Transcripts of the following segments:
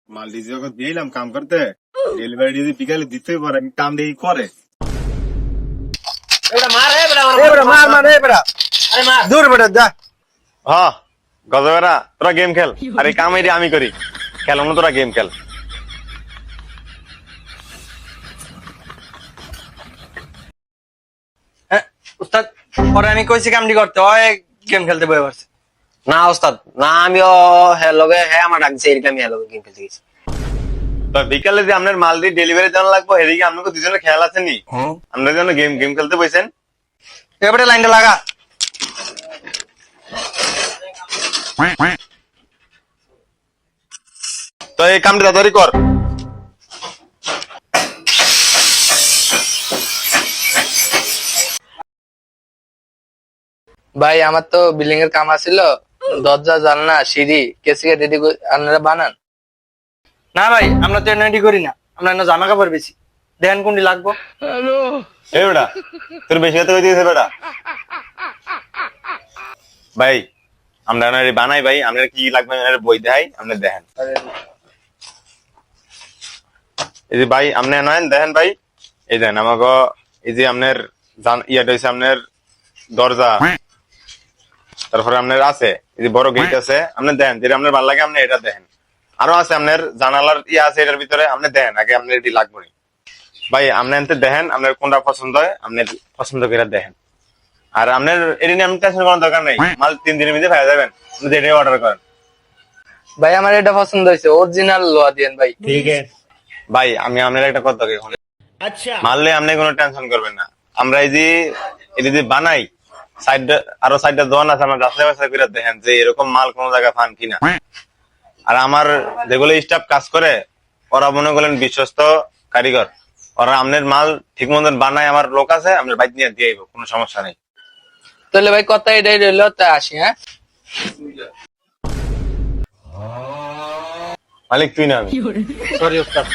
মাল ডিজি যখন দিলাম কাম করতে, ডেলিভারি ডিজি বিকালে দিতেই পারে, কাম দেখি করে। হ্যাঁ গজবেরা, তোরা গেম খেল, আর এই কাম এটি আমি করি। খেল না, তোরা গেম খেল। উস্তাদ পরে আমি কইছি কামটি করতে হয়, গেম খেলতে বয়ে পড়ছে। না ওস্তাদ না, আমিও হ্যাঁ লগে হ্যাঁ আমার ডাকছে এরকম আমি হ্যাঁ লগে গেম খেলতে গেছি। তো বিকালে যে আপনার মাল দিয়ে ডেলিভারি জানা লাগবো, এদিকে আপনাকে দুজনে খেয়াল আছে নি? আপনার জন্য গেম গেম খেলতে বসেন। এবারে লাইনটা লাগা। তো এই কামটা তাড়াতাড়ি কর। ভাই আমার তো বিল্ডিং এর কাম আছিল, দরজা জানলা সিঁড়ি কেসি রেডি আপনারা বানান। না ভাই, আমরা তো রেডি করি না, আমরা না জামা কাপড় বেশি। দেখেন কোনটি লাগবো। এই বেটা, তোর বেশি কথা কইতেছে বেটা। ভাই আমরা না বানাই ভাই, আপনার কি লাগবে বই দেখাই, আপনি দেখেন। এই যে ভাই আপনি নয় দেখেন ভাই, এই দেন আমাকে। এই যে আপনার ইয়াটা হয়েছে আপনার দরজা, তারপরে আপনার আছে এই যে বড় গেট আছে, আপনি দেখেন যেটা আপনার ভালো লাগে আপনি এটা দেখেন। আরো আছে আপনার জানালার ইয়ে আছে এটার ভিতরে, আপনি দেখেন আগে আপনার এটি লাগবে না। ভাই আপনি এনতে দেখেন আপনার কোনটা পছন্দ হয়, আপনি পছন্দ করে দেখেন। আর আপনার এটি নিয়ে আপনি টেনশন করার দরকার নেই, মাল 3 দিনের মধ্যে পেয়ে যাবেন, আপনি যেটাই অর্ডার করেন। ভাই আমার এটা পছন্দ হয়েছে, অরিজিনাল লোহা দিয়েন ভাই। ভাই আমি আপনার একটা কথা এখন মারলে আপনি কোনো টেনশন করবেন না। আমরা এই যে এটি যে বানাই আরো সাইডটা দোকান আছে, আমরা যাচাই বাছাই করে দেখেন যে এরকম মাল কোন জায়গায় পান কিনা। আর আমার যেগুলো স্টাফ কাজ করে ওরা মনে করেন বিশ্বস্ত কারিগর, ওরা আপনার মাল ঠিক মতন বানায়, আমার লোক আছে, আপনার বাইক নিয়ে দিয়ে আইবো, কোনো সমস্যা নেই। তাহলে ভাই কথা এটাই রইলো, তাই আসি। হ্যাঁ মালিক তুই না আমি। সরি উস্তাদ।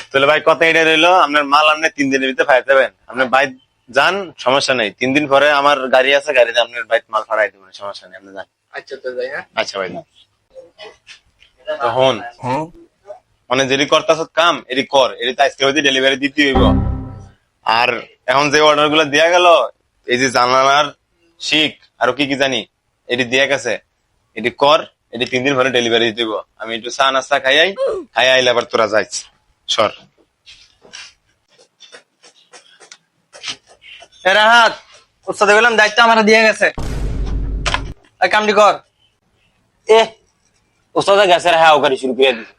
তাহলে ভাই কথা এটাই রইলো, আপনার মাল আপনি 3 দিনের ভিতরে ফায়ার যাবেন, আপনার বাইক যান, সমস্যা নেই। 3 দিন পরে আমার গাড়ি আছে, গাড়িতে আপনার বাইক মাল ফাড়াই দেবেন, সমস্যা নেই, আপনি যান। আচ্ছা তো যাই। হ্যাঁ আচ্ছা ভাই হন মানে যেটি করতেছ কাম এটি কর, এটি তো আজকে হইতে ডেলিভারি দিতে হইব। আর এখন যে অর্ডার গুলো দেওয়া গেল, এই যে জানালার শিক আরো কি কি জানি এটি দেয়া গেছে, এটি কর, এটি 3 দিন পরে ডেলিভারি দিব। আমি একটু চা নাস্তা খাই আইলে আবার তোরা যাইছ সর। এরা হাত উস্তাদে বললাম দায়িত্ব আমার দিয়ে গেছে, এই কামটি কর। এ ওস্তাদ গ্যাসের হ্যাঁ ওকারি শুরু করে দিছে।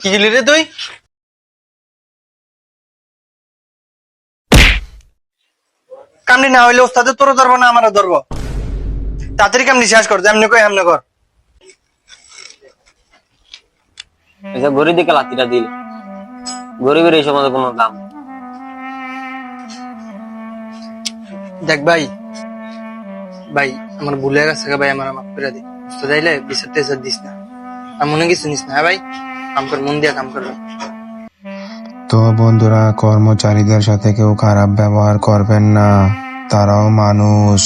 কি গেলি রে তুই? কামটি না হইলে ওস্তাদে তোরও ধরবো না আমারও ধরবো। তাড়াতাড়ি কামটি শেষ কর, যেমনি কই এমনি কর। আচ্ছা গরিব দিকে লাতিটা দিল, গরিবের এই সমাজে কোনো দাম। দেখ ভাই, ভাই আমার ভুলে গেছে ভাই, আমার মাফ করে দে। উস্তাদ আইলে বিচার টেচার দিস না, আর মনে কিছু নিস না। হ্যাঁ ভাই, কাম কর, মন দিয়া কাম কর। তো বন্ধুরা, কর্মচারীদের সাথে কেউ খারাপ ব্যবহার করবেন না, তারাও মানুষ।